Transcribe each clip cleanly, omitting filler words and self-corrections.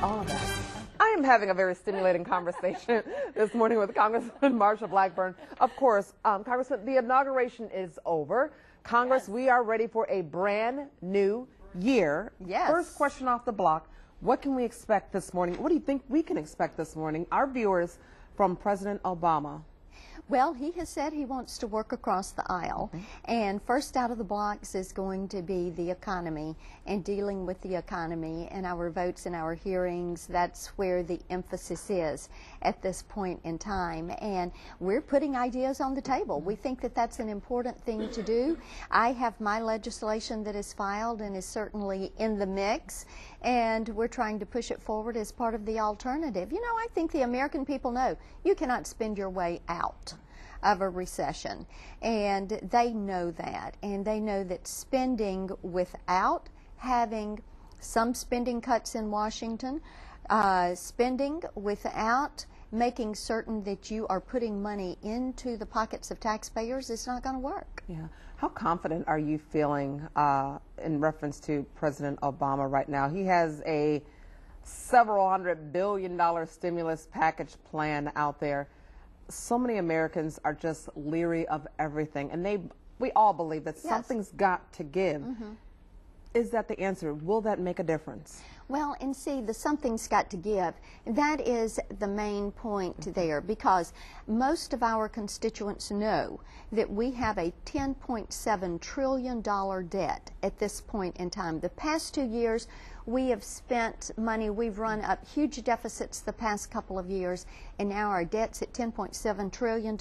all of that. I am having a very stimulating conversation this morning with Congresswoman Marsha Blackburn. Of course, Congressman, the inauguration is over. Congress, yes. We are ready for a brand new year. Yes. First question off the block, what can we expect this morning? What do you think we can expect this morning? Our viewers from President Obama. Well, he has said he wants to work across the aisle, and first out of the blocks is going to be the economy and dealing with the economy and our votes and our hearings. That's where the emphasis is at this point in time, and we're putting ideas on the table. We think that that's an important thing to do. I have my legislation that is filed and is certainly in the mix, and we're trying to push it forward as part of the alternative. You know, I think the American people know you cannot spend your way out of a recession, and they know that, and they know that spending without having some spending cuts in Washington, spending without making certain that you are putting money into the pockets of taxpayers is not going to work. Yeah. How confident are you feeling in reference to President Obama right now? He has a several $100 billion stimulus package plan out there. So many Americans are just leery of everything, and we all believe that something's got to give. Is that the answer? Will that make a difference? Well, and see, the something's got to give. That is the main point there, because most of our constituents know that we have a $10.7 trillion debt at this point in time. The past 2 years, we have spent money. We've run up huge deficits the past couple of years, and now our debt's at $10.7 trillion.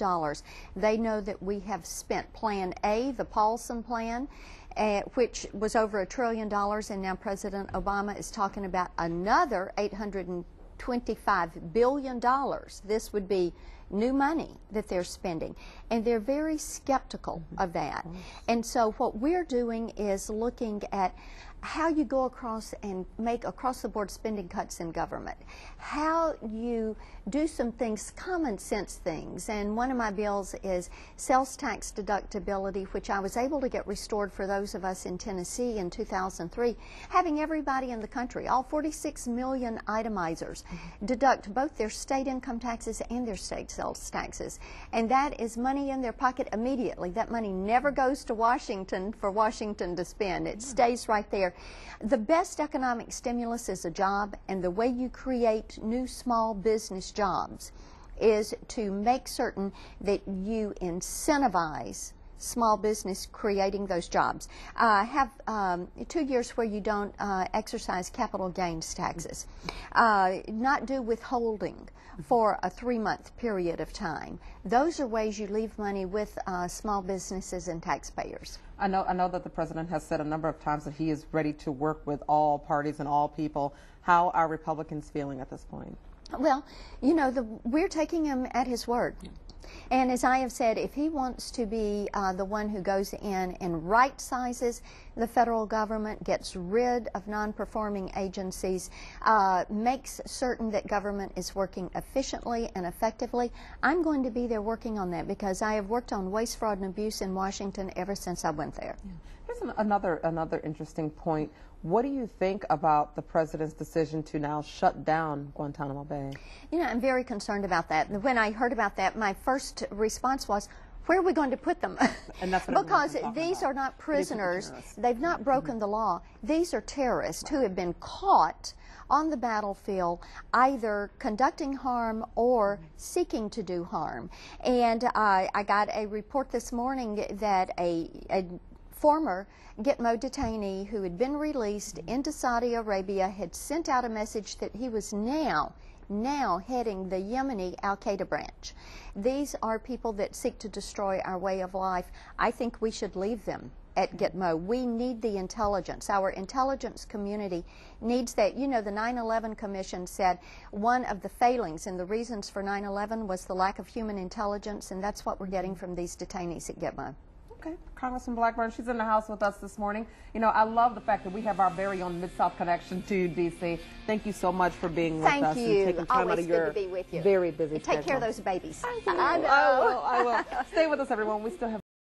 They know that we have spent Plan A, the Paulson plan, which was over $1 trillion, and now President Obama is talking about another $825 billion. This would be new money that they're spending, and they're very skeptical of that. And so what we're doing is looking at how you go across and make across-the-board spending cuts in government, how you do some things, common sense things. And one of my bills is sales tax deductibility, which I was able to get restored for those of us in Tennessee in 2003, having everybody in the country, all 46 million itemizers, deduct both their state income taxes and their state sales taxes. And that is money in their pocket immediately. That money never goes to Washington for Washington to spend. It stays right there. The best economic stimulus is a job, and the way you create new small business jobs is to make certain that you incentivize small business creating those jobs. Have 2 years where you don't exercise capital gains taxes. Not do withholding for a 3-month period of time. Those are ways you leave money with small businesses and taxpayers. I know that the President has said a number of times that he is ready to work with all parties and all people. How are Republicans feeling at this point? Well, you know, we're taking him at his word. And as I have said, if he wants to be the one who goes in and right-sizes the federal government, gets rid of non-performing agencies, makes certain that government is working efficiently and effectively, I'm going to be there working on that, because I have worked on waste, fraud, and abuse in Washington ever since I went there. Yeah. Here's another interesting point. What do you think about the President's decision to now shut down Guantanamo Bay? You know, I'm very concerned about that. When I heard about that, my first response was, where are we going to put them? And that's what because these are not prisoners. They've not broken the law. These are terrorists who have been caught on the battlefield either conducting harm or seeking to do harm. And I got a report this morning that a former Gitmo detainee who had been released into Saudi Arabia had sent out a message that he was now heading the Yemeni al-Qaeda branch. These are people that seek to destroy our way of life. I think we should leave them at Gitmo. We need the intelligence. Our intelligence community needs that. You know, the 9/11 Commission said one of the failings and the reasons for 9/11 was the lack of human intelligence, and that's what we're getting from these detainees at Gitmo. Okay, Congressman Blackburn, she's in the house with us this morning. You know, I love the fact that we have our very own Mid-South connection to D.C. Thank you so much for being with us. Thank you. And taking time out of your good to be with you. very busy schedule. Take care of those babies. I know. I will. Stay with us, everyone. We still have